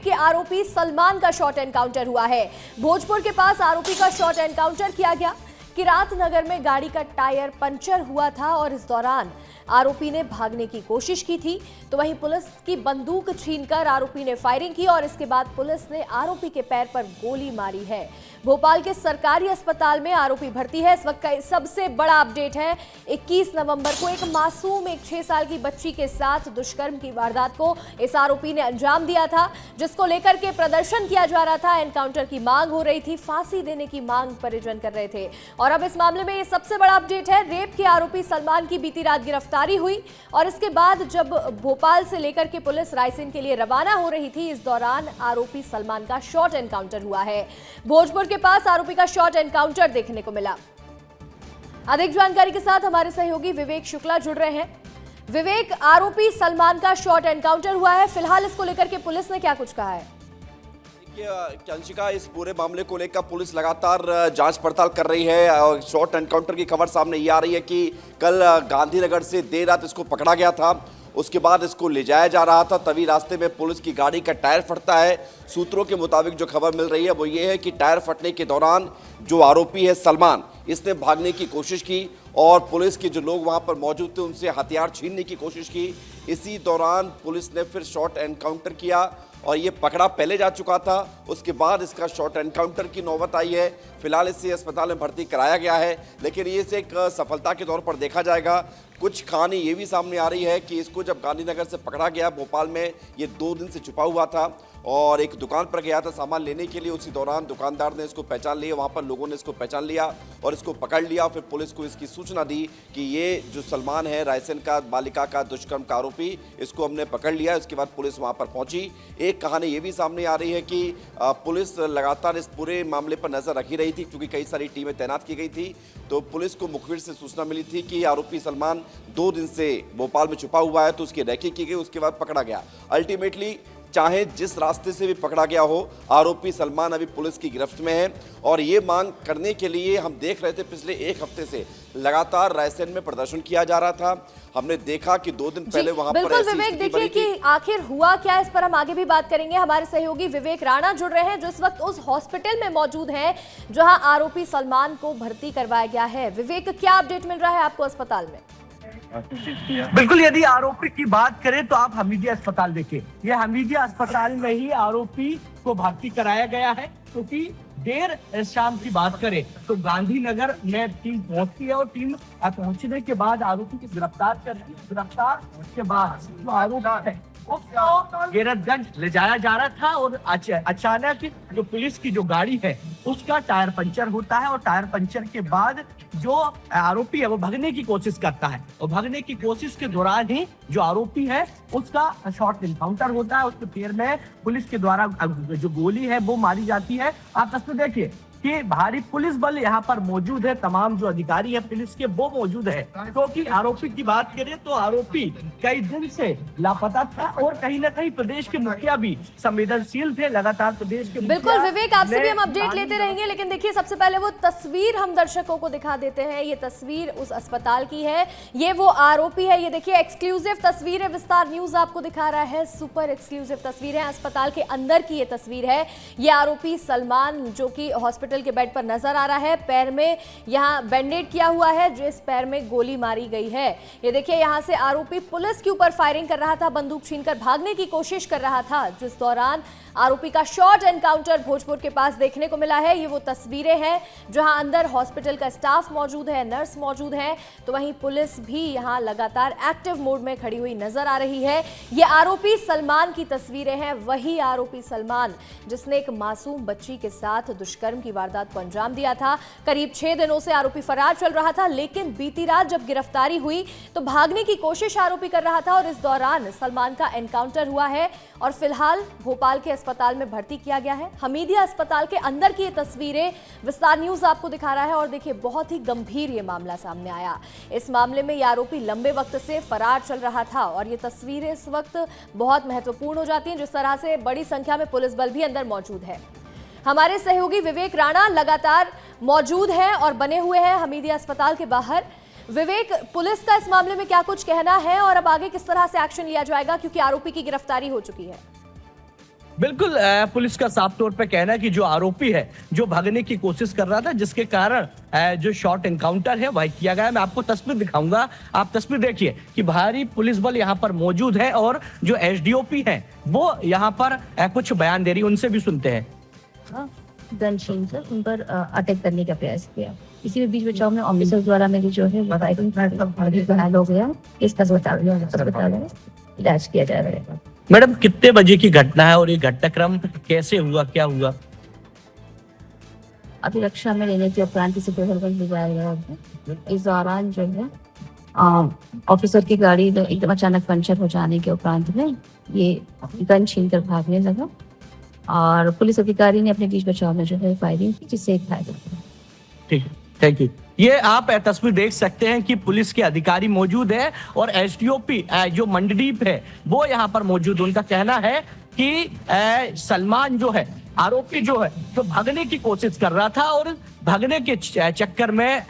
के आरोपी सलमान का शॉर्ट एनकाउंटर हुआ है। भोजपुर के पास आरोपी का शॉर्ट एनकाउंटर किया गया। किरात नगर में गाड़ी का टायर पंचर हुआ था और इस दौरान आरोपी ने भागने की कोशिश की थी, तो वहीं पुलिस की बंदूक छीनकर आरोपी ने फायरिंग की और इसके बाद पुलिस ने आरोपी के पैर पर गोली मारी है। भोपाल के सरकारी अस्पताल में आरोपी भर्ती है। इस वक्त का सबसे बड़ा अपडेट है, 21 नवंबर को एक मासूम 6 साल की बच्ची के साथ दुष्कर्म की वारदात को इस आरोपी ने अंजाम दिया था, जिसको लेकर के प्रदर्शन किया जा रहा था। एनकाउंटर की मांग हो रही थी, फांसी देने की मांग परिजन कर रहे थे। और अब इस मामले में ये सबसे बड़ा अपडेट है, रेप के आरोपी सलमान की बीती रात गिरफ्तारी हुई और इसके बाद जब भोपाल से लेकर के पुलिस रायसेन के लिए रवाना हो रही थी, इस दौरान आरोपी सलमान का शॉर्ट एनकाउंटर हुआ है। भोजपुर के पास आरोपी का शॉर्ट एनकाउंटर देखने को मिला। अधिक जानकारी के साथ हमारे सहयोगी विवेक शुक्ला जुड़ रहे हैं। विवेक, आरोपी सलमान का शॉर्ट एनकाउंटर हुआ है, फिलहाल इसको लेकर के पुलिस ने क्या कुछ कहा है? अंशिका, इस पूरे मामले को लेकर पुलिस लगातार जांच पड़ताल कर रही है और शॉर्ट एनकाउंटर की खबर सामने ये आ रही है कि कल गांधीनगर से देर रात इसको पकड़ा गया था। उसके बाद इसको ले जाया जा रहा था, तभी रास्ते में पुलिस की गाड़ी का टायर फटता है। सूत्रों के मुताबिक जो खबर मिल रही है वो ये है कि टायर फटने के दौरान जो आरोपी है सलमान, इसने भागने की कोशिश की और पुलिस के जो लोग वहां पर मौजूद थे उनसे हथियार छीनने की कोशिश की। इसी दौरान पुलिस ने फिर शॉर्ट एनकाउंटर किया और ये पकड़ा पहले जा चुका था। उसके बाद इसका शॉर्ट एनकाउंटर की नौबत आई है। फिलहाल इसे अस्पताल में भर्ती कराया गया है, लेकिन ये इसे एक सफलता के तौर पर देखा जाएगा। कुछ कहानी ये भी सामने आ रही है कि इसको जब गांधीनगर से पकड़ा गया भोपाल में, ये 2 दिन से छुपा हुआ था और एक दुकान पर गया था सामान लेने के लिए। उसी दौरान दुकानदार ने इसको पहचान लिया, वहाँ पर लोगों ने इसको पहचान लिया और इसको पकड़ लिया। फिर पुलिस को इसकी सूचना दी कि ये जो सलमान है, रायसेन का बालिका का दुष्कर्म का आरोपी, इसको हमने पकड़ लिया। उसके बाद पुलिस वहाँ पर पहुँची। एक कहानी ये भी सामने आ रही है कि पुलिस लगातार इस पूरे मामले पर नजर रखी रही थी, क्योंकि कई सारी टीमें तैनात की गई थी। तो पुलिस को मुखबिर से सूचना मिली थी कि आरोपी सलमान 2 दिन से भोपाल में छुपा हुआ है, तो उसकी रैकी की गई। उसके बाद पकड़ा गया। अल्टीमेटली चाहे जिस रास्ते से भी पकड़ा गया हो, आरोपी सलमान अभी पुलिस की गिरफ्त में है और ये मांग करने के लिए हम देख रहे थे पिछले 1 हफ्ते से लगातार रायसेन में प्रदर्शन किया जा रहा था। हमने देखा कि 2 दिन पहले वहां पर बिल्कुल विवेक, देखिए कि आखिर हुआ क्या, इस पर हम आगे भी बात करेंगे। हमारे सहयोगी विवेक राणा जुड़ रहे हैं, जो इस वक्त उस हॉस्पिटल में मौजूद हैं जहां आरोपी सलमान को भर्ती करवाया गया है। विवेक, क्या अपडेट मिल रहा है आपको अस्पताल में? बिल्कुल, यदि आरोपी की बात करें तो आप हमीदिया अस्पताल देखिए। ये हमीदिया अस्पताल में ही आरोपी को भर्ती कराया गया है, क्योंकि देर शाम की बात करें तो गांधीनगर में टीम पहुंचती है और टीम पहुंचने के बाद आरोपी को गिरफ्तार के बाद जो आरोपी है उसको गैरतगंज ले जाया जा रहा था और अचानक जो पुलिस की जो गाड़ी है उसका टायर पंचर होता है और टायर पंचर के बाद जो आरोपी है वो भागने की कोशिश करता है और भागने की कोशिश के दौरान ही जो आरोपी है उसका शॉर्ट एनकाउंटर होता है। उसके पैर में पुलिस के द्वारा जो गोली है वो मारी जाती है। आप तस्वीर देखिए कि भारी पुलिस बल यहाँ पर मौजूद है, तमाम जो अधिकारी है पुलिस के वो मौजूद है, क्योंकि आरोपी की बात करें तो आरोपी कई दिन से लापता था और कहीं ना कहीं प्रदेश के मुखिया भी संवेदनशील थे। लगातार प्रदेश के बिल्कुल विवेक, आपसे भी हम अपडेट लेते रहेंगे, लेकिन देखिए सबसे पहले वो तस्वीर हम दर्शकों को दिखा देते हैं। ये तस्वीर उस अस्पताल की है, ये वो आरोपी है। ये देखिए एक्सक्लूसिव तस्वीर है, विस्तार न्यूज आपको दिखा रहा है। सुपर एक्सक्लूसिव तस्वीर है, अस्पताल के अंदर की ये तस्वीर है। ये आरोपी सलमान जो कि हॉस्पिटल के बेड पर नजर आ रहा है, पैर में यहां बैंडेड किया हुआ है, जिस पैर में गोली मारी गई है। ये देखिए यहां से आरोपी पुलिस के ऊपर फायरिंग कर रहा था, बंदूक छीनकर भागने की कोशिश कर रहा था, जिस दौरान आरोपी का शॉर्ट एनकाउंटर भोजपुर के पास देखने को मिला है। ये वो तस्वीरें हैं जहां अंदर हॉस्पिटल का स्टाफ मौजूद है, नर्स मौजूद है, तो वहीं पुलिस भी यहां लगातार एक्टिव मोड में खड़ी हुई नजर आ रही है। ये आरोपी सलमान की तस्वीरें हैं, वही आरोपी सलमान जिसने एक मासूम बच्ची के साथ दुष्कर्म की वारदात को अंजाम दिया था। करीब 6 दिनों से आरोपी फरार चल रहा था, लेकिन बीती रात जब गिरफ्तारी हुई तो भागने की कोशिश आरोपी कर रहा था और इस दौरान सलमान का एनकाउंटर हुआ है और फिलहाल भोपाल के अस्पताल में भर्ती किया गया है। हमीदिया अस्पताल के अंदर की ये तस्वीरें विस्तार न्यूज आपको दिखा रहा है और देखिए बहुत ही गंभीर ये मामला सामने आया। इस मामले में ये आरोपी लंबे वक्त से फरार चल रहा था और ये तस्वीरें इस वक्त बहुत महत्वपूर्ण हो जाती हैं, जिस तरह से बड़ी संख्या में पुलिस बल भी अंदर मौजूद है। हमारे सहयोगी विवेक राणा लगातार मौजूद है और बने हुए हैं हमीदिया अस्पताल के बाहर। विवेक, पुलिस का इस मामले में क्या कुछ कहना है और अब आगे किस तरह से एक्शन लिया जाएगा, क्योंकि आरोपी की गिरफ्तारी हो चुकी है? बिल्कुल पुलिस का साफ तौर पे कहना है कि जो आरोपी है जो भागने की कोशिश कर रहा था, जिसके कारण जो शॉर्ट एनकाउंटर है वह किया गया। मैं आपको तस्वीर दिखाऊंगा, आप तस्वीर देखिए कि भारी पुलिस बल यहाँ पर मौजूद है और जो एसडीओपी है वो यहाँ पर कुछ बयान दे रही है, उनसे भी सुनते हैं। गन छीन कर उन पर अटैक करने का प्रयास किया। इसी में बीच बचाव में ऑफिसर द्वारा मेरी जो है घायल हो गया। इसका अस्पताल में इलाज किया जा रहा है। मैडम कितने बजे की घटना है और ये घटनाक्रम कैसे हुआ, क्या हुआ? अभी रक्षा में लेने के उपरांत किसी को ले जाया गया है। इस दौरान जो है ऑफिसर की गाड़ी एकदम अचानक पंचर हो जाने के उपरांत में ये गन छीन कर भागने लगा और पुलिस अधिकारी ने अपने बीच बचाव में जो है फायरिंग की, जिससे एक घायल हो गया। ठीक है, थैंक यू। ये आप तस्वीर देख सकते हैं कि पुलिस के अधिकारी मौजूद है और एसडीओपी जो मंडदीप है वो यहाँ पर मौजूद। उनका कहना है कि सलमान जो है आरोपी जो है तो भागने की कोशिश कर रहा था और भागने के चक्कर में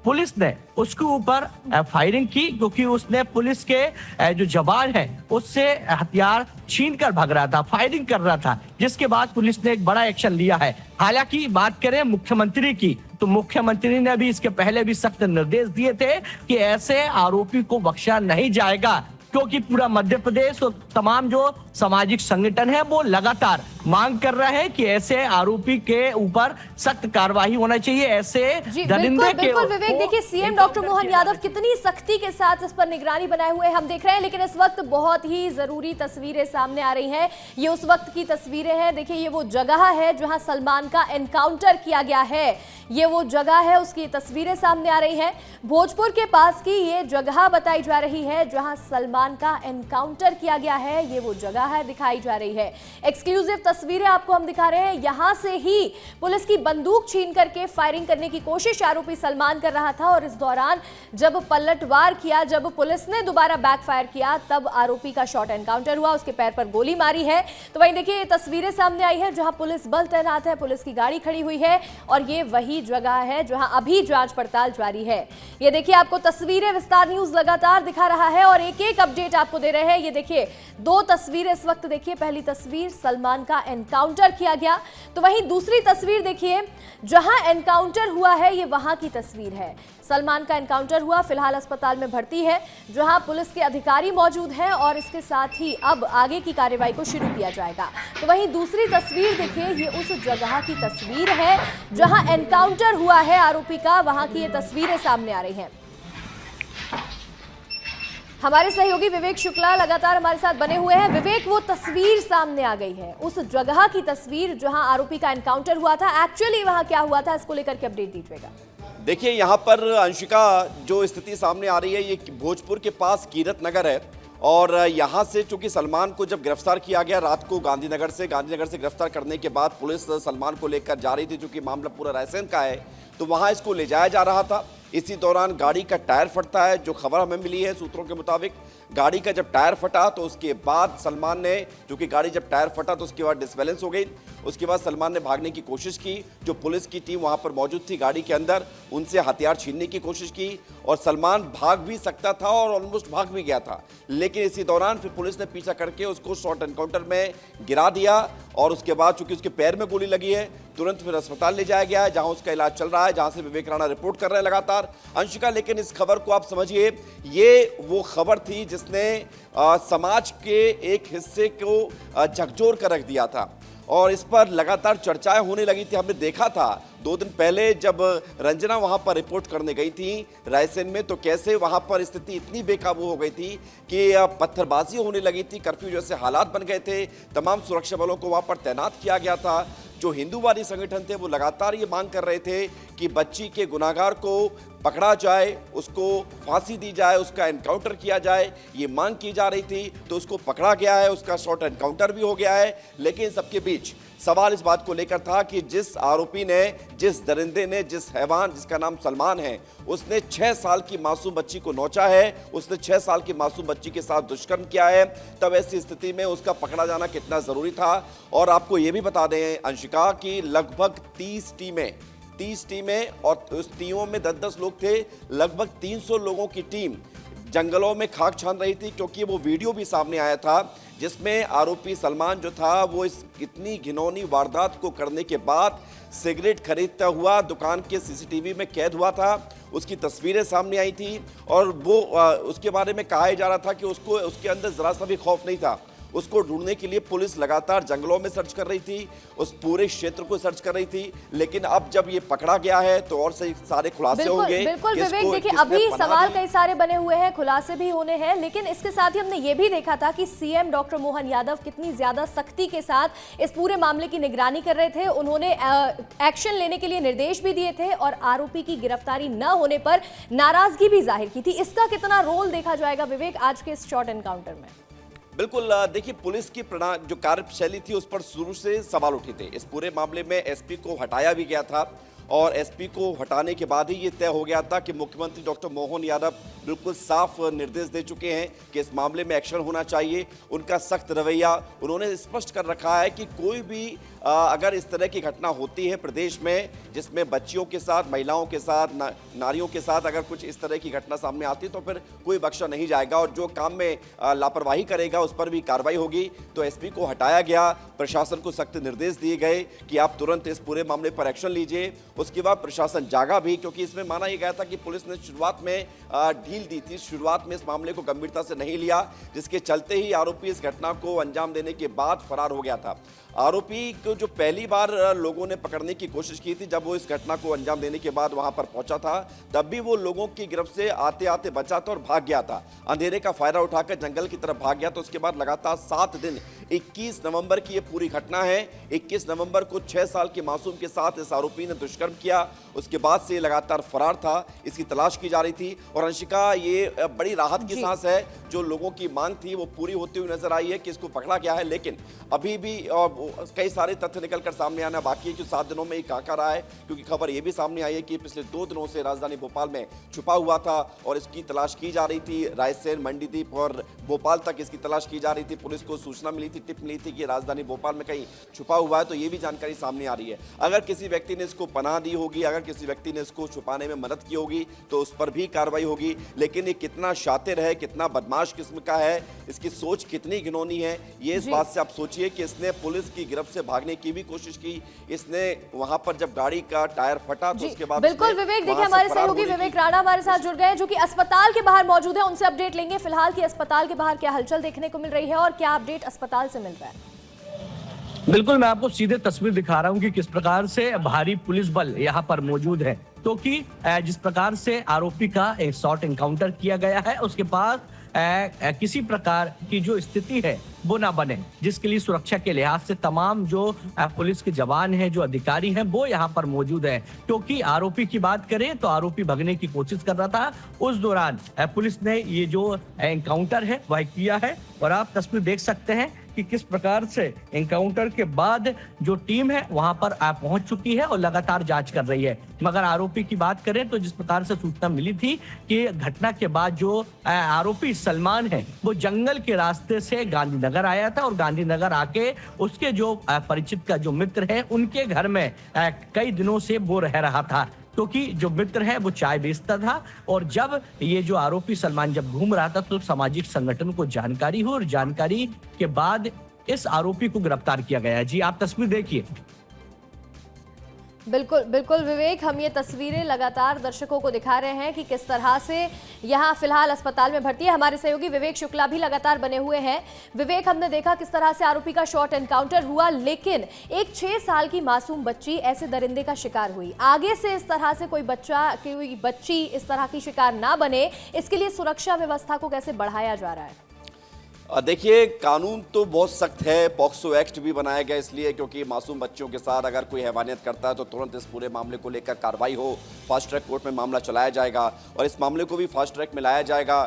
पुलिस ने उसके ऊपर फायरिंग की, क्योंकि उसने पुलिस के जो जवान है उससे हथियार छीन कर भाग रहा था, फायरिंग कर रहा था, जिसके बाद पुलिस ने एक बड़ा एक्शन लिया है। हालांकि बात करें मुख्यमंत्री की तो मुख्यमंत्री ने भी इसके पहले भी सख्त निर्देश दिए थे कि ऐसे आरोपी को बख्शा नहीं जाएगा, क्योंकि पूरा मध्य प्रदेश और तमाम जो सामाजिक संगठन है वो लगातार मांग कर रहे हैं कि ऐसे आरोपी के ऊपर सख्त कार्रवाई होना चाहिए। ऐसे दरिंदे के बिल्कुल विवेक, देखिए सीएम डॉक्टर मोहन यादव कितनी सख्ती के साथ इस पर निगरानी बनाए हुए हम देख रहे हैं, लेकिन इस वक्त बहुत ही जरूरी तस्वीरें सामने आ रही हैं। ये उस वक्त की तस्वीरें हैं। देखिए ये वो जगह है जहां सलमान का एनकाउंटर किया गया है, ये वो जगह है, उसकी तस्वीरें सामने आ रही हैं। भोजपुर के पास की ये जगह बताई जा रही है जहां सलमान का एनकाउंटर किया गया है, ये वो जगह है दिखाई जा रही है। एक्सक्लूसिव तस्वीरें आपको हम दिखा रहे हैं। यहां से ही पुलिस की बंदूक छीन करके फायरिंग करने की कोशिश आरोपी सलमान कर रहा था और इस दौरान जब पलटवार किया, जब पुलिस ने दोबारा बैकफायर किया, तब आरोपी का शॉर्ट एनकाउंटर हुआ, उसके पैर पर गोली मारी है। तो वहीं देखिए ये तस्वीरें सामने आई है जहां पुलिस बल तैनात है, पुलिस की गाड़ी खड़ी हुई है और ये वही जगह है जहां अभी जांच पड़ताल जारी है। ये देखिए आपको तस्वीरें विस्तार न्यूज लगातार दिखा रहा है और एक एक अपडेट आपको दे रहे हैं। ये देखिए दो तस्वीरें इस वक्त देखिए, पहली तस्वीर सलमान का एनकाउंटर किया गया, तो वहीं दूसरी तस्वीर देखिए जहां एनकाउंटर हुआ है, ये वहां की तस्वीर है। सलमान का एनकाउंटर हुआ, फिलहाल अस्पताल में भर्ती है जहां पुलिस के अधिकारी मौजूद हैं और इसके साथ ही अब आगे की कार्रवाई को शुरू किया जाएगा। तो वहीं दूसरी तस्वीर देखिए, ये उस जगह की तस्वीर है जहां एनकाउंटर हुआ है आरोपी का, वहां की ये तस्वीरें सामने आ रही हैं। हमारे सहयोगी विवेक शुक्ला लगातार हमारे साथ बने हुए हैं। विवेक, वो तस्वीर सामने आ गई है, उस जगह की तस्वीर जहां आरोपी का एनकाउंटर हुआ था, एक्चुअली वहां क्या हुआ था, इसको लेकर के अपडेट दीजिएगा। देखिए यहाँ पर अंशिका जो स्थिति सामने आ रही है ये भोजपुर के पास कीरत नगर है और यहाँ से चूंकि सलमान को जब गिरफ्तार किया गया रात को गांधीनगर से गिरफ्तार करने के बाद पुलिस सलमान को लेकर जा रही थी, चूंकि मामला पूरा रायसेन का है तो वहाँ इसको ले जाया जा रहा था। इसी दौरान गाड़ी का टायर फटता है, जो खबर हमें मिली है सूत्रों के मुताबिक गाड़ी का जब टायर फटा तो उसके बाद सलमान ने, क्योंकि गाड़ी जब टायर फटा तो उसके बाद डिसबैलेंस हो गई, उसके बाद सलमान ने भागने की कोशिश की। जो पुलिस की टीम वहां पर मौजूद थी गाड़ी के अंदर, उनसे हथियार छीनने की कोशिश की और सलमान भाग भी सकता था और ऑलमोस्ट भाग भी गया था, लेकिन इसी दौरान फिर पुलिस ने पीछा करके उसको शॉर्ट एनकाउंटर में गिरा दिया और उसके बाद चूंकि उसके पैर में गोली लगी है तुरंत फिर अस्पताल ले जाया गया है जहां उसका इलाज चल रहा है, जहां से विवेक राणा रिपोर्ट कर रहे हैं लगातार। अंशिका, लेकिन इस खबर को आप समझिए, ये वो खबर थी जिसने समाज के एक हिस्से को झकझोर कर रख दिया था और इस पर लगातार चर्चाएं होने लगी थी। हमने देखा था 2 दिन पहले जब रंजना वहां पर रिपोर्ट करने गई थी रायसेन में, तो कैसे वहां पर स्थिति इतनी बेकाबू हो गई थी कि पत्थरबाजी होने लगी थी, कर्फ्यू जैसे हालात बन गए थे, तमाम सुरक्षा बलों को वहां पर तैनात किया गया था। जो हिंदूवादी संगठन थे वो लगातार ये मांग कर रहे थे कि बच्ची के गुनाहगार को पकड़ा जाए, उसको फांसी दी जाए, उसका एनकाउंटर किया जाए, ये मांग की जा रही थी। तो उसको पकड़ा गया है, उसका शॉर्ट एनकाउंटर भी हो गया है, लेकिन सबके बीच सवाल इस बात को लेकर था कि जिस आरोपी ने, जिस दरिंदे ने, जिस हैवान जिसका नाम सलमान है, उसने 6 साल की मासूम बच्ची को नोचा है, उसने 6 साल की मासूम बच्ची के साथ दुष्कर्म किया है, तब ऐसी स्थिति में उसका पकड़ा जाना कितना जरूरी था। और आपको ये भी बता दें अंशिका कि लगभग 30 टीमें और उस टीमों में 10-10 लोग थे, लगभग 300 लोगों की टीम जंगलों में खाक छान रही थी, क्योंकि वो वीडियो भी सामने आया था जिसमें आरोपी सलमान जो था वो इस इतनी घिनौनी वारदात को करने के बाद सिगरेट खरीदता हुआ दुकान के सीसीटीवी में कैद हुआ था। उसकी तस्वीरें सामने आई थी और वो उसके बारे में कहा जा रहा था कि उसको उसके अंदर जरा सा भी खौफ नहीं था। उसको ढूंढने के लिए पुलिस लगातार जंगलों में सर्च कर रही थी, उस पूरे क्षेत्र को सर्च कर रही थी, लेकिन अब जब ये पकड़ा गया है तो और से सारे खुलासे होंगे। बिल्कुल विवेक, देखिए अभी सवाल कई सारे बने हुए हैं, खुलासे भी होने हैं, लेकिन इसके साथ ही हमने ये भी देखा था कि सीएम डॉक्टर मोहन यादव कितनी ज्यादा सख्ती के साथ इस पूरे मामले की निगरानी कर रहे थे। उन्होंने एक्शन लेने के लिए निर्देश भी दिए थे और आरोपी की गिरफ्तारी न होने पर नाराजगी भी जाहिर की थी। इसका कितना रोल देखा जाएगा विवेक आज के इस शॉर्ट एनकाउंटर में? बिल्कुल, देखिए पुलिस की जो कार्यशैली थी उस पर शुरू से सवाल उठे थे। इस पूरे मामले में एसपी को हटाया भी गया था और एसपी को हटाने के बाद ही ये तय हो गया था कि मुख्यमंत्री डॉक्टर मोहन यादव बिल्कुल साफ निर्देश दे चुके हैं कि इस मामले में एक्शन होना चाहिए। उनका सख्त रवैया, उन्होंने स्पष्ट कर रखा है कि कोई भी अगर इस तरह की घटना होती है प्रदेश में जिसमें बच्चियों के साथ, महिलाओं के साथ, नारियों के साथ अगर कुछ इस तरह की घटना सामने आती है तो फिर कोई बख्शा नहीं जाएगा और जो काम में लापरवाही करेगा उस पर भी कार्रवाई होगी। तो एसपी को हटाया गया, प्रशासन को सख्त निर्देश दिए गए कि आप तुरंत इस पूरे मामले पर एक्शन लीजिए। उसके बाद प्रशासन जागा भी, क्योंकि इसमें माना यह गया था कि पुलिस ने शुरुआत में ढील दी थी, शुरुआत में इस मामले को गंभीरता से नहीं लिया, जिसके चलते ही आरोपी इस घटना को अंजाम देने के बाद फरार हो गया था। आरोपी को जो पहली बार लोगों ने पकड़ने की कोशिश की थी, जब वो इस घटना को अंजाम देने के बाद वहां पर पहुंचा था, तब भी वो लोगों की गिरफ्त से आते आते बचा था और भाग गया था। अंधेरे का फायदा उठाकर जंगल की तरफ भाग गया। तो उसके बाद लगातार 7 दिन, 21 नवंबर की ये पूरी घटना है। 21 नवंबर को 6 साल के मासूम के साथ इस आरोपी ने दुष्कर्म किया। उसके बाद से लगातार फरार था, इसकी तलाश की जा रही थी। और अंशिका, ये बड़ी राहत की सांस है, जो लोगों की मांग थी वो पूरी होती हुई नजर आई है कि इसको पकड़ा गया है। लेकिन अभी भी कई सारे तथ्य निकलकर सामने आना बाकी है कि 7 दिनों में ही कहां रहा है, क्योंकि खबर यह भी सामने आई है कि पिछले 2 दिनों से राजधानी भोपाल में छुपा हुआ था और इसकी तलाश की जा रही थी। रायसेन, मंडीदीप और भोपाल तक इसकी तलाश की जा रही थी। पुलिस को सूचना मिली थी, टिप मिली थी कि राजधानी भोपाल में कहीं छुपा हुआ है, तो ये भी जानकारी सामने आ रही है। अगर किसी व्यक्ति ने इसको पनाह दी होगी, अगर किसी व्यक्ति ने इसको छुपाने में मदद की होगी तो उस पर भी कार्रवाई होगी। लेकिन ये कितना शातिर है, कितना बदमाश किस्म का है, इसकी सोच कितनी घिनौनी है, ये इस बात से आप सोचिए कि इसने पुलिस की गिरफ्त से भागने की भी कोशिश की। इसने वहां पर जब गाड़ी का टायर फटा तो उसके बाद बिल्कुल विवेक, देखिए हमारे सहयोगी विवेक राणा हमारे साथ जुड़ गए हैं जो कि अस्पताल के बाहर मौजूद है, उनसे अपडेट लेंगे फिलहाल कि अस्पताल के बाहर क्या हलचल देखने को मिल रही है और क्या अपडेट अस्पताल से मिल रहा है। बिल्कुल, मैं आपको सीधे तस्वीर दिखा रहा हूं कि किस प्रकार से भारी पुलिस बल यहाँ पर मौजूद है, क्योंकि जिस प्रकार से आरोपी का एक शॉर्ट एनकाउंटर किया गया है उसके पास किसी प्रकार की जो स्थिति है वो ना बने, जिसके लिए सुरक्षा के लिहाज से तमाम जो पुलिस के जवान हैं, जो अधिकारी हैं, वो यहाँ पर मौजूद हैं। क्योंकि आरोपी की बात करें तो आरोपी भगने की कोशिश कर रहा था, उस दौरान पुलिस ने ये जो एनकाउंटर है वह किया है। और आप तस्वीर देख सकते हैं कि किस प्रकार से एनकाउंटर के बाद जो टीम है वहां पर पहुंच चुकी है और लगातार जांच कर रही है। मगर आरोपी की बात करें तो जिस प्रकार से सूचना मिली थी कि घटना के बाद जो आरोपी सलमान है वो जंगल के रास्ते से गांधीनगर आया था और गांधीनगर आके उसके जो परिचित का जो मित्र है उनके घर में कई दिनों से वो रह रहा था, क्योंकि जो मित्र है वो चाय बेचता था। और जब ये जो आरोपी सलमान जब घूम रहा था तो सामाजिक संगठन को जानकारी हुई और जानकारी के बाद इस आरोपी को गिरफ्तार किया गया। जी आप तस्वीर देखिए। बिल्कुल बिल्कुल विवेक, हम ये तस्वीरें लगातार दर्शकों को दिखा रहे हैं कि किस तरह से यहाँ फिलहाल अस्पताल में भर्ती है। हमारे सहयोगी विवेक शुक्ला भी लगातार बने हुए हैं। विवेक, हमने देखा किस तरह से आरोपी का शॉर्ट एनकाउंटर हुआ, लेकिन एक 6 साल की मासूम बच्ची ऐसे दरिंदे का शिकार हुई। आगे से इस तरह से कोई बच्ची इस तरह की शिकार ना बने, इसके लिए सुरक्षा व्यवस्था को कैसे बढ़ाया जा रहा है? देखिए, कानून तो बहुत सख्त है, पॉक्सो एक्ट भी बनाया गया इसलिए क्योंकि मासूम बच्चों के साथ अगर कोई हैवानियत करता है तो तुरंत इस पूरे मामले को लेकर कार्रवाई हो, फास्ट ट्रैक कोर्ट में मामला चलाया जाएगा और इस मामले को भी फास्ट ट्रैक में लाया जाएगा।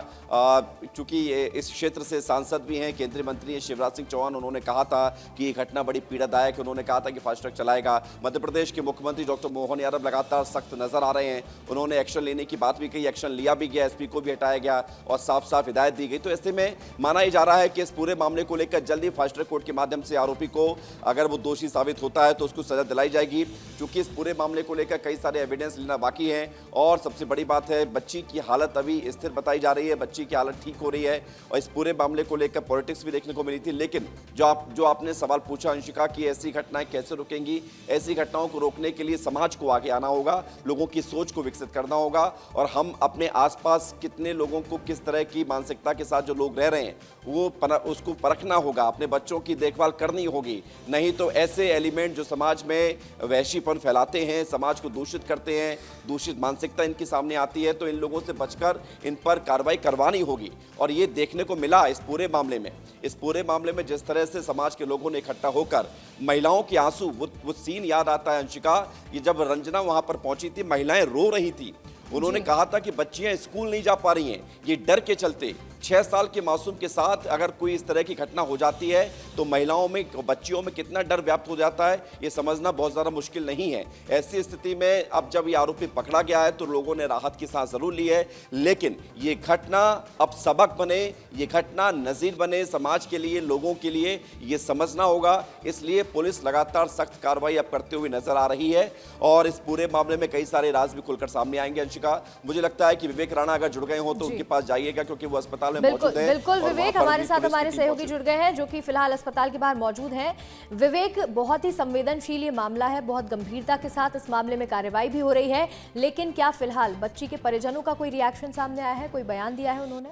चूंकि इस क्षेत्र से सांसद भी हैं, केंद्रीय मंत्री हैं शिवराज सिंह चौहान, उन्होंने कहा था कि ये घटना बड़ी पीड़ादायक, उन्होंने कहा था कि फास्ट ट्रैक चलाएगा। मध्य प्रदेश के मुख्यमंत्री डॉक्टर मोहन यादव लगातार सख्त नजर आ रहे हैं, उन्होंने एक्शन लेने की बात भी कही, एक्शन लिया भी गया, एसपी को भी हटाया गया और साफ साफ हिदायत दी गई। तो ऐसे में माना जा रहा है कि इस पूरे मामले को लेकर जल्दी फास्ट ट्रैक कोर्ट के माध्यम से आरोपी को अगर वो दोषी साबित होता है तो उसको सजा दिलाई जाएगी, क्योंकि इस पूरे मामले को लेकर कई सारे एविडेंस लेना बाकी है। और सबसे बड़ी बात है, बच्ची की हालत अभी स्थिर बताई जा रही है, बच्ची की हालत ठीक हो रही है। और इस पूरे मामले को लेकर पॉलिटिक्स भी देखने को मिली थी। लेकिन जो आपने सवाल पूछा अंशिका कि ऐसी घटनाएं कैसे रुकेंगी, ऐसी घटनाओं को रोकने के लिए समाज को आगे आना होगा, लोगों की सोच को विकसित करना होगा, और हम अपने आसपास कितने लोगों को किस तरह की मानसिकता के साथ जो लोग रह रहे हैं उसको परखना होगा, अपने बच्चों की देखभाल करनी होगी। नहीं तो ऐसे एलिमेंट जो समाज में वैशीपन फैलाते हैं, समाज को दूषित करते हैं, दूषित मानसिकता इनके सामने आती है, तो इन लोगों से बचकर इन पर कार्रवाई करवानी होगी। और ये देखने को मिला इस पूरे मामले में जिस तरह से समाज के लोगों ने इकट्ठा होकर महिलाओं के आंसू, वो सीन याद आता है अंशिका, ये जब रंजना वहां पर पहुंची थी, महिलाएं रो रही थी। उन्होंने कहा था कि बच्चियां स्कूल नहीं जा पा रही हैं, ये डर के चलते। 6 साल के मासूम के साथ अगर कोई इस तरह की घटना हो जाती है तो महिलाओं में, बच्चियों में कितना डर व्याप्त हो जाता है, ये समझना बहुत ज़्यादा मुश्किल नहीं है। ऐसी स्थिति में अब जब ये आरोपी पकड़ा गया है तो लोगों ने राहत की सांस जरूर ली है, लेकिन ये घटना अब सबक बने, ये घटना नज़ीर बने समाज के लिए, लोगों के लिए, ये समझना होगा। इसलिए पुलिस लगातार सख्त कार्रवाई अब करते हुए नजर आ रही है और इस पूरे मामले में कई सारे राज भी खुलकर सामने आएंगे। अंशिका, मुझे लगता है कि विवेक राणा अगर जुड़ गए हो तो उनके पास जाइएगा, क्योंकि वो अस्पताल में मौजूद हैं। बिल्कुल विवेक हमारे साथ, हमारे सहयोगी जुड़ गए हैं जो कि फिलहाल अस्पताल के बाहर मौजूद हैं। विवेक, बहुत ही संवेदनशील ये मामला है, बहुत गंभीरता के साथ इस मामले में कार्रवाई भी हो रही है, लेकिन क्या फिलहाल बच्ची के परिजनों का कोई रिएक्शन सामने आया है, कोई बयान दिया है उन्होंने?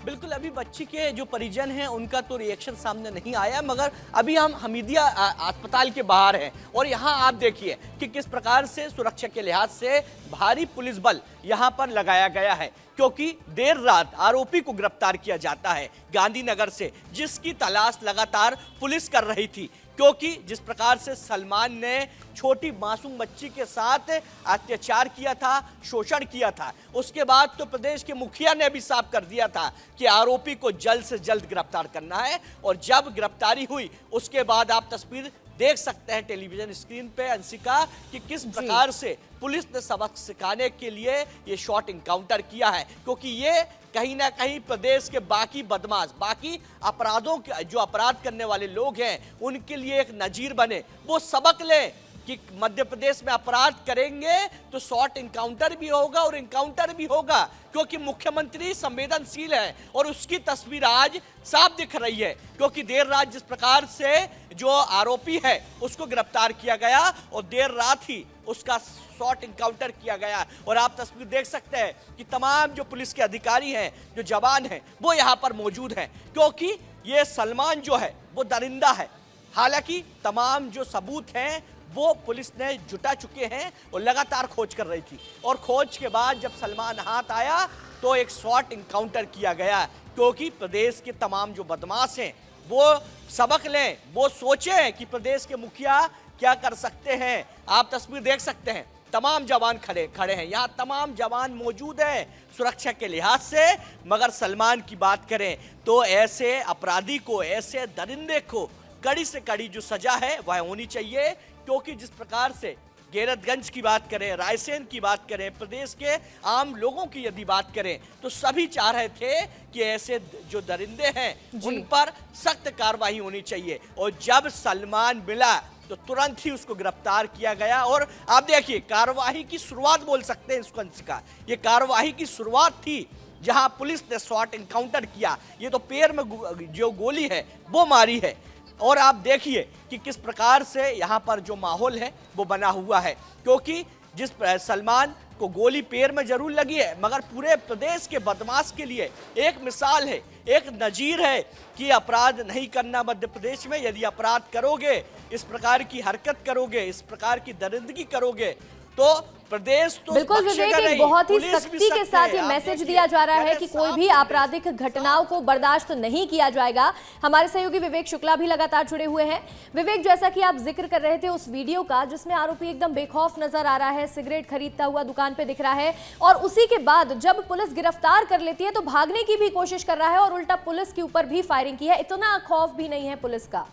बिल्कुल, अभी बच्ची के जो परिजन हैं उनका तो रिएक्शन सामने नहीं आया, मगर अभी हम हमीदिया अस्पताल के बाहर हैं और यहाँ आप देखिए कि किस प्रकार से सुरक्षा के लिहाज से भारी पुलिस बल यहाँ पर लगाया गया है, क्योंकि देर रात आरोपी को गिरफ्तार किया जाता है गांधीनगर से, जिसकी तलाश लगातार पुलिस कर रही थी। क्योंकि जिस प्रकार से सलमान ने छोटी मासूम बच्ची के साथ अत्याचार किया था, शोषण किया था, उसके बाद तो प्रदेश के मुखिया ने भी साफ कर दिया था कि आरोपी को जल्द से जल्द गिरफ्तार करना है। और जब गिरफ्तारी हुई उसके बाद आप तस्वीर देख सकते हैं टेलीविजन स्क्रीन पे अंशिका कि किस प्रकार से पुलिस ने सबक सिखाने के लिए ये शॉर्ट इनकाउंटर किया है, क्योंकि ये कहीं ना कहीं प्रदेश के बाकी बदमाश, बाकी अपराधों के जो अपराध करने वाले लोग हैं उनके लिए एक नजीर बने, वो सबक लें कि मध्य प्रदेश में अपराध करेंगे तो शॉर्ट इनकाउंटर भी होगा और इनकाउंटर भी होगा, क्योंकि मुख्यमंत्री संवेदनशील है और उसकी तस्वीर आज साफ दिख रही है। क्योंकि देर रात जिस प्रकार से जो आरोपी है उसको गिरफ्तार किया गया और देर रात ही उसका शॉर्ट इनकाउंटर किया गया, और आप तस्वीर देख सकते हैं कि तमाम जो पुलिस के अधिकारी हैं, जो जवान हैं, वो यहाँ पर मौजूद हैं, क्योंकि ये सलमान जो है वो दरिंदा है। हालांकि तमाम जो सबूत हैं वो पुलिस ने जुटा चुके हैं और लगातार खोज कर रही थी, और खोज के बाद जब सलमान हाथ आया तो एक शॉर्ट इनकाउंटर किया गया, क्योंकि प्रदेश के तमाम जो बदमाश हैं वो सबक लें, वो सोचें कि प्रदेश के मुखिया क्या कर सकते हैं। आप तस्वीर देख सकते हैं, तमाम जवान खड़े हैं, यहाँ तमाम जवान मौजूद हैं सुरक्षा के लिहाज से। मगर सलमान की बात करें तो ऐसे अपराधी को, ऐसे दरिंदे को कड़ी से कड़ी जो सजा है वह होनी चाहिए, क्योंकि जिस प्रकार से गैरतगंज की बात करें, रायसेन की बात करें, प्रदेश के आम लोगों की यदि बात करें तो सभी चाह रहे थे कि ऐसे जो दरिंदे हैं उन पर सख्त कार्रवाई होनी चाहिए। और जब सलमान मिला तो तुरंत ही उसको गिरफ्तार किया गया। और आप देखिए, कार्रवाई की शुरुआत बोल सकते हैं इसको अंशिका, ये कार्रवाई की शुरुआत थी जहां पुलिस ने शॉर्ट इनकाउंटर किया। ये तो पैर में जो गोली है वो मारी है, और आप देखिए कि किस प्रकार से यहाँ पर जो माहौल है वो बना हुआ है, क्योंकि जिस सलमान को गोली पैर में जरूर लगी है, मगर पूरे प्रदेश के बदमाश के लिए एक मिसाल है, एक नजीर है कि अपराध नहीं करना मध्य प्रदेश में। यदि अपराध करोगे, इस प्रकार की हरकत करोगे, इस प्रकार की दरिंदगी करोगे तो प्रदेश तो बिल्कुल विवेक, एक बहुत ही सख्ती के साथ ये मैसेज दिया जा रहा है कि कोई भी आपराधिक घटनाओं को बर्दाश्त नहीं किया जाएगा। हमारे सहयोगी विवेक शुक्ला भी लगातार जुड़े हुए हैं। विवेक, जैसा कि आप जिक्र कर रहे थे उस वीडियो का जिसमें आरोपी एकदम बेखौफ नजर आ रहा है, सिगरेट खरीदता हुआ दुकान पे दिख रहा है, और उसी के बाद जब पुलिस गिरफ्तार कर लेती है तो भागने की भी कोशिश कर रहा है और उल्टा पुलिस के ऊपर भी फायरिंग की है। इतना खौफ भी नहीं है पुलिस का।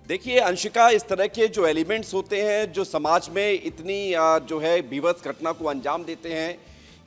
देखिए अंशिका, इस तरह के जो एलिमेंट्स होते हैं जो समाज में इतनी जो है बीभत्स घटना को अंजाम देते हैं,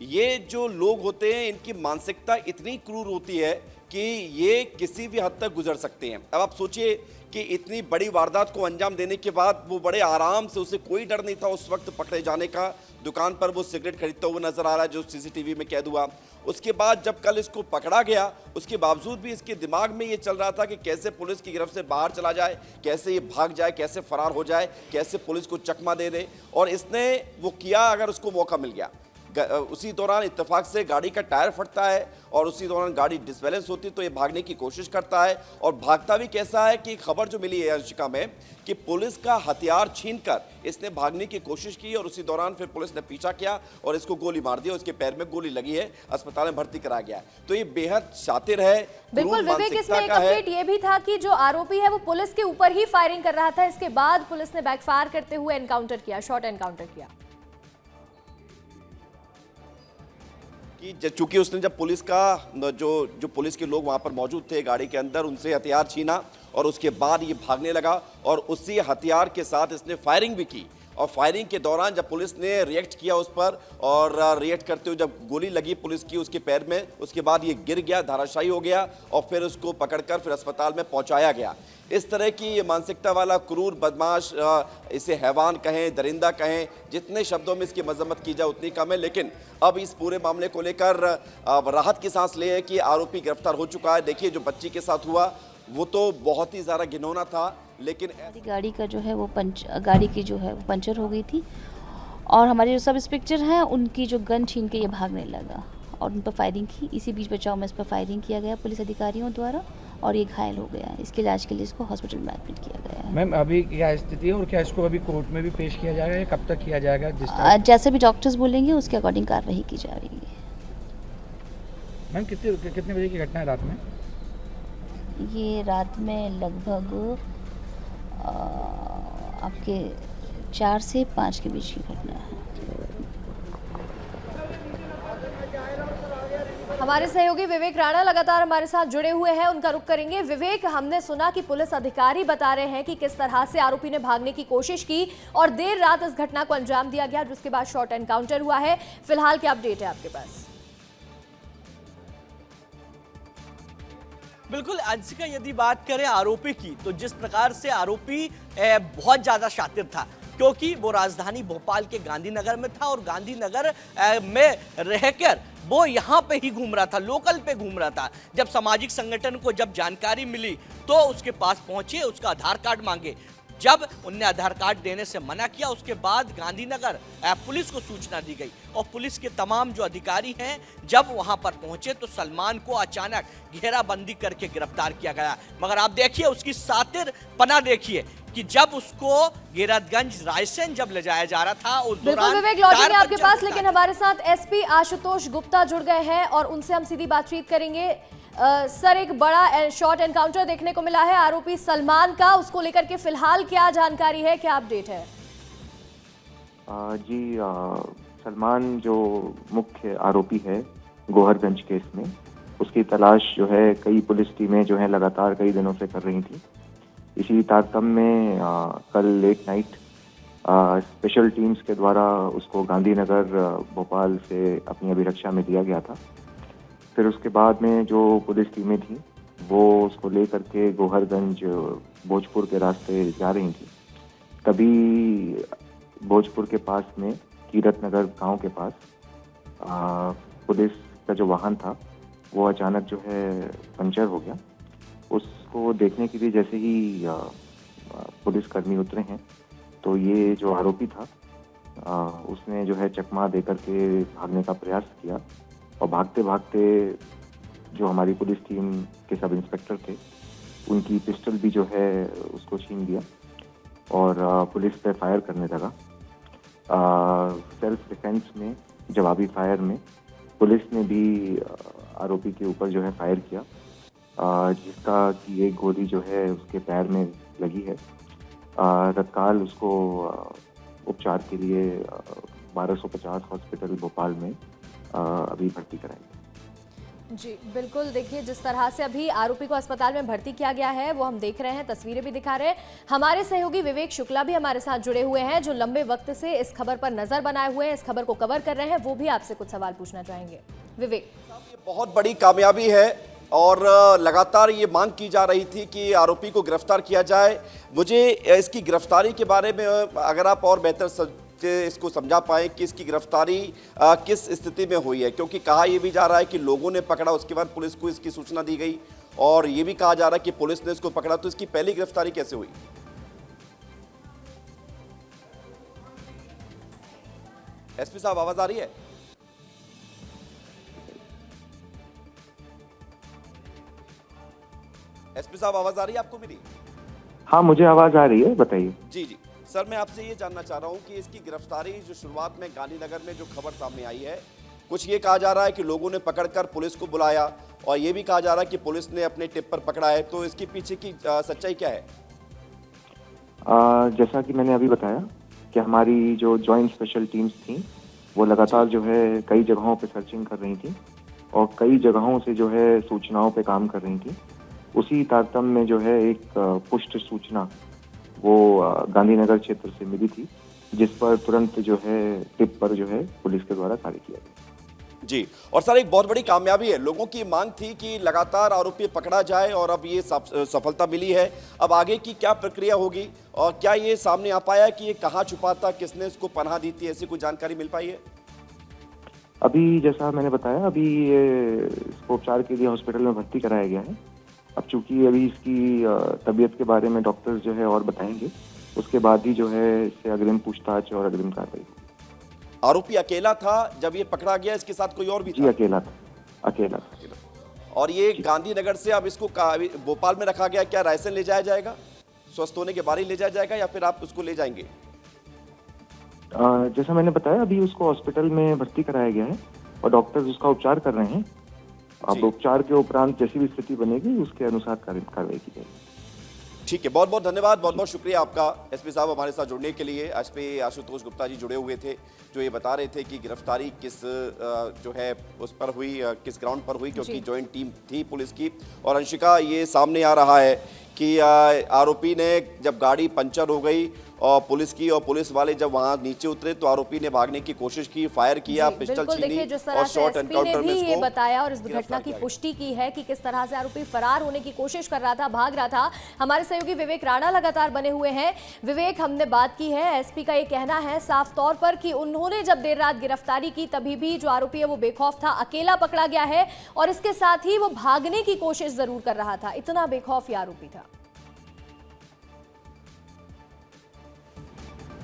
ये जो लोग होते हैं इनकी मानसिकता इतनी क्रूर होती है कि ये किसी भी हद तक गुजर सकते हैं। अब आप सोचिए कि इतनी बड़ी वारदात को अंजाम देने के बाद वो बड़े आराम से, उसे कोई डर नहीं था उस वक्त पकड़े जाने का। दुकान पर वो सिगरेट खरीदता हुआ नजर आ रहा है जो सीसीटीवी में कैद हुआ। उसके बाद जब कल इसको पकड़ा गया, उसके बावजूद भी इसके दिमाग में ये चल रहा था कि कैसे पुलिस की गिरफ्त से बाहर चला जाए, कैसे ये भाग जाए, कैसे फरार हो जाए, कैसे पुलिस को चकमा दे दे। और इसने वो किया अगर उसको मौका मिल गया। उसी दौरान इत्तेफाक से गाड़ी का टायर फटता है और उसी दौरान गाड़ी डिसबैलेंस होती है तो ये भागने की कोशिश करता है। और भागता भी कैसा है कि खबर जो मिली है अंशिका में कि पुलिस का हथियार छीनकर इसने भागने की कोशिश की और उसी दौरान फिर पुलिस ने पीछा किया और इसको गोली मार दी। उसके पैर में गोली लगी है, अस्पताल में भर्ती कराया गया है। तो ये बेहद शातिर है। बिल्कुल विवेक, इसमें एक अपडेट ये भी था कि जो आरोपी है वो पुलिस के ऊपर ही फायरिंग कर रहा था। इसके बाद पुलिस ने बैकफायर करते हुए एनकाउंटर किया, शॉर्ट एनकाउंटर किया कि चूंकि उसने जब पुलिस का जो पुलिस के लोग वहां पर मौजूद थे गाड़ी के अंदर, उनसे हथियार छीना और उसके बाद ये भागने लगा और उसी हथियार के साथ इसने फायरिंग भी की। और फायरिंग के दौरान जब पुलिस ने रिएक्ट किया उस पर और रिएक्ट करते हुए जब गोली लगी पुलिस की उसके पैर में, उसके बाद ये गिर गया, धराशायी हो गया और फिर उसको पकड़कर फिर अस्पताल में पहुंचाया गया। इस तरह की ये मानसिकता वाला क्रूर बदमाश, इसे हैवान कहें, दरिंदा कहें, जितने शब्दों में इसकी मजम्मत की जाए उतनी कम है। लेकिन अब इस पूरे मामले को लेकर राहत की सांस ले है कि आरोपी गिरफ्तार हो चुका है। देखिए जो बच्ची के साथ हुआ वो तो बहुत ही ज़्यादा घिनौना था, लेकिन गाड़ी का जो है वो गाड़ी की जो है वो पंचर हो गई थी और हमारे जो सब इंस्पेक्टर हैं उनकी जो गन छीन के ये भागने लगा और उन पर फायरिंग की। इसी बीच बचाव में इस पर फायरिंग किया गया पुलिस अधिकारियों द्वारा और ये घायल हो गया। इसके इलाज के लिए इसको हॉस्पिटल में एडमिट किया गया है। मैम अभी क्या स्थिति है और क्या इसको अभी कोर्ट में भी पेश किया जाएगा या कब तक किया जाएगा? जैसे भी डॉक्टर्स बोलेंगे उसके अकॉर्डिंग कार्रवाई की जा रही है। मैम कितने बजे की घटना है रात में? ये रात में लगभग आपके 4 से 5 के बीच की घटना है। हमारे सहयोगी विवेक राणा लगातार हमारे साथ जुड़े हुए हैं, उनका रुख करेंगे। विवेक, हमने सुना कि पुलिस अधिकारी बता रहे हैं कि किस तरह से आरोपी ने भागने की कोशिश की और देर रात इस घटना को अंजाम दिया गया, जिसके बाद शॉर्ट एनकाउंटर हुआ है। फिलहाल क्या अपडेट है आपके पास? बिल्कुल अंशिका, यदि बात करें आरोपी की तो जिस प्रकार से आरोपी बहुत ज्यादा शातिर था, क्योंकि वो राजधानी भोपाल के गांधीनगर में था और गांधीनगर में रहकर वो यहाँ पे ही घूम रहा था, लोकल पे घूम रहा था। जब सामाजिक संगठन को जब जानकारी मिली तो उसके पास पहुंचे, उसका आधार कार्ड मांगे। जब उनने आधार कार्ड देने से मना किया उसके बाद गांधीनगर पुलिस को सूचना दी गई और पुलिस के तमाम जो अधिकारी हैं जब वहां पर पहुंचे तो सलमान को अचानक घेराबंदी करके गिरफ्तार किया गया। मगर आप देखिए उसकी सातिर पना देखिए कि जब उसको गिरतगंज रायसेन जब ले जाया जा रहा था उस बिल्कुल विवेक, लौटेंगे आपके पास, लेकिन हमारे साथ एसपी आशुतोष गुप्ता जुड़ गए हैं और उनसे हम सीधी बातचीत करेंगे। सर, एक बड़ा शॉर्ट एनकाउंटर देखने को मिला है आरोपी सलमान का, उसको लेकर के फिलहाल क्या जानकारी है, क्या अपडेट है? जी, सलमान जो मुख्य आरोपी है गोहरगंज केस में, उसकी तलाश जो है कई पुलिस टीमें जो है लगातार कई दिनों से कर रही थी। इसी तारतम्य में कल लेट नाइट स्पेशल टीम्स के द्वारा उसको गांधीनगर भोपाल से अपनी अभिरक्षा में दिया गया था। फिर उसके बाद में जो पुलिस टीमें थी वो उसको लेकर के गोहरगंज भोजपुर के रास्ते जा रही थी। तभी भोजपुर के पास में कीरतनगर गांव के पास पुलिस का जो वाहन था वो अचानक जो है पंचर हो गया। उसको देखने के लिए जैसे ही पुलिस कर्मी उतरे हैं तो ये जो आरोपी था उसने जो है चकमा दे करके भागने का प्रयास किया और भागते भागते जो हमारी पुलिस टीम के सब इंस्पेक्टर थे उनकी पिस्टल भी जो है उसको छीन लिया और पुलिस पे फायर करने लगा। सेल्फ डिफेंस में, जवाबी फायर में पुलिस ने भी आरोपी के ऊपर जो है फायर किया, जिसका कि एक गोली जो है उसके पैर में लगी है। तत्काल उसको उपचार के लिए 1250 हॉस्पिटल भोपाल में अभी भर्ती कराई। जी बिल्कुल, देखिए जिस तरह से अभी आरोपी को अस्पताल में भर्ती किया गया है वो हम देख रहे हैं, तस्वीरें भी दिखा रहे हैं। हमारे सहयोगी विवेक शुक्ला भी हमारे साथ जुड़े हुए हैं जो लंबे वक्त से इस खबर पर नजर बनाए हुए हैं, इस खबर को कवर कर रहे हैं, वो भी आपसे कुछ सवाल पूछना चाहेंगे। विवेक, ये बहुत बड़ी कामयाबी है और लगातार ये मांग की जा रही थी कि आरोपी को गिरफ्तार किया जाए। मुझे इसकी गिरफ्तारी के बारे में अगर आप और बेहतर से इसको समझा पाए कि इसकी गिरफ्तारी किस स्थिति में हुई है, क्योंकि कहा यह भी जा रहा है कि लोगों ने पकड़ा, उसके बाद पुलिस को इसकी सूचना दी गई और ये भी कहा जा रहा है कि पुलिस ने इसको पकड़ा, तो इसकी पहली गिरफ्तारी कैसे हुई? एसपी साहब आवाज आ रही है? एसपी साहब आवाज आ रही है आपको मेरी? हाँ, मुझे आवाज आ रही है, बताइए। जी जी सर, मैं आपसे ये जानना चाह रहा हूँ कि इसकी गिरफ्तारी जो शुरुआत में गांधीनगर में जो खबर सामने आई है, कुछ ये कहा जा रहा है कि लोगों ने पकड़कर पुलिस को बुलाया और ये भी कहा जा रहा है कि पुलिस ने अपने टिप पर पकड़ा है, तो इसके पीछे की सच्चाई क्या है? जैसा कि मैंने अभी बताया कि हमारी जो जॉइंट स्पेशल टीम्स थी वो लगातार जो है कई जगहों पे सर्चिंग कर रही थी और कई जगहों से जो है सूचनाओं पे काम कर रही थी। उसी तारतम्य में जो है एक पुष्ट सूचना वो गांधीनगर क्षेत्र से मिली थी, जिस पर तुरंत जो है टिप पर जो है पुलिस के द्वारा कार्य किया गया। जी, और सर एक बहुत बड़ी कामयाबी है, लोगों की मांग थी कि लगातार आरोपी पकड़ा जाए और अब ये सफलता मिली है। अब आगे की क्या प्रक्रिया होगी और क्या ये सामने आ पाया कि ये कहाँ छुपा था, किसने इसको पनाह दी थी, ऐसी कोई जानकारी मिल पाई है? अभी जैसा मैंने बताया, अभी इसको उपचार के लिए हॉस्पिटल में भर्ती कराया गया है। अब चूंकि अभी इसकी तबीयत के बारे में डॉक्टर्स जो है और बताएंगे, उसके बाद ही जो है इससे अग्रिम पूछताछ और अग्रिम कार्रवाई होगी। आरोपी अकेला था जब ये पकड़ा गया, इसके साथ कोई और भी था? जी, अकेला था। और ये गांधीनगर से अब इसको भोपाल में रखा गया, क्या रायसेन ले जाया जाएगा? स्वस्थ होने के बाद ही ले जाया जाएगा या फिर आप उसको ले जाएंगे? जैसा मैंने बताया, अभी उसको हॉस्पिटल में भर्ती कराया गया है और डॉक्टर्स उसका उपचार कर रहे हैं। अब उपचार के उपरांत जैसी भी स्थिति बनेगी उसके अनुसार कार्रवाई की जाएगी। ठीक है, बहुत बहुत धन्यवाद, बहुत बहुत शुक्रिया आपका एसपी साहब हमारे साथ जुड़ने के लिए। एसपी आशुतोष गुप्ता जी जुड़े हुए थे जो ये बता रहे थे कि गिरफ्तारी किस जो है उस पर हुई, किस ग्राउंड पर हुई, क्योंकि जॉइंट टीम थी पुलिस की। और अंशिका, ये सामने आ रहा है कि आरोपी ने जब गाड़ी पंचर हो गई और पुलिस वाले जब वहां नीचे उतरे तो आरोपी ने भागने की कोशिश की, फायर किया, पिस्टल छीनी और शॉर्ट एनकाउंटर में ये बताया और इस गिरफ्तार घटना की किया पुष्टि की है कि किस तरह से आरोपी फरार होने की कोशिश कर रहा था, भाग रहा था। हमारे सहयोगी विवेक राणा लगातार बने हुए हैं। विवेक, हमने बात की है, एसपी का ये कहना है साफ तौर पर कि उन्होंने जब देर रात गिरफ्तारी की तभी भी जो आरोपी है वो बेखौफ था, अकेला पकड़ा गया है और इसके साथ ही वो भागने की कोशिश जरूर कर रहा था। इतना बेखौफ ये आरोपी था।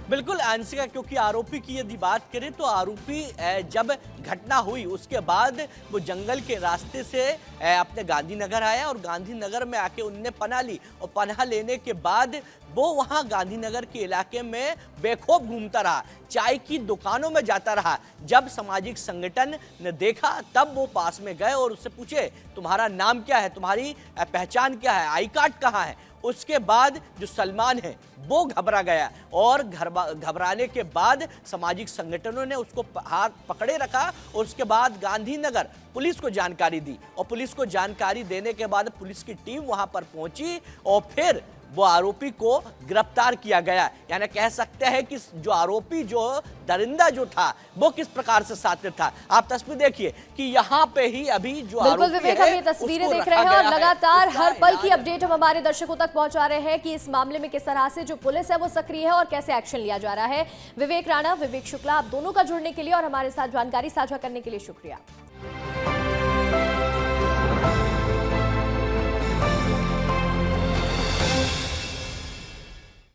बिल्कुल अंशिका, क्योंकि आरोपी की यदि बात करें तो आरोपी जब घटना हुई उसके बाद वो जंगल के रास्ते से अपने गांधीनगर आया और गांधीनगर में आके उनने पनाह ली और पनाह लेने के बाद वो वहां गांधीनगर के इलाके में बेखौफ घूमता रहा, चाय की दुकानों में जाता रहा। जब सामाजिक संगठन ने देखा तब वो पास में गए और उससे पूछे, तुम्हारा नाम क्या है, तुम्हारी पहचान क्या है, आई कार्ड कहाँ है? उसके बाद जो सलमान है वो घबरा गया और घबराने के बाद सामाजिक संगठनों ने उसको हाथ पकड़े रखा और उसके बाद गांधीनगर पुलिस को जानकारी दी और पुलिस को जानकारी देने के बाद पुलिस की टीम वहां पर पहुंची और फिर वो आरोपी को गिरफ्तार किया गया। यानी कह सकते हैं कि जो आरोपी जो दरिंदा जो था वो किस प्रकार से साथ था। आप तस्वीर देखिए कि यहाँ पे ही अभी जो बिल्कुल विवेक, हम ये तस्वीरें देख रहे हैं और लगातार हर पल की अपडेट हम हमारे दर्शकों तक पहुंचा रहे हैं कि इस मामले में किस तरह से जो पुलिस है वो सक्रिय है और कैसे एक्शन लिया जा रहा है। विवेक राणा, विवेक शुक्ला, आप दोनों का जुड़ने के लिए और हमारे साथ जानकारी साझा करने के लिए शुक्रिया।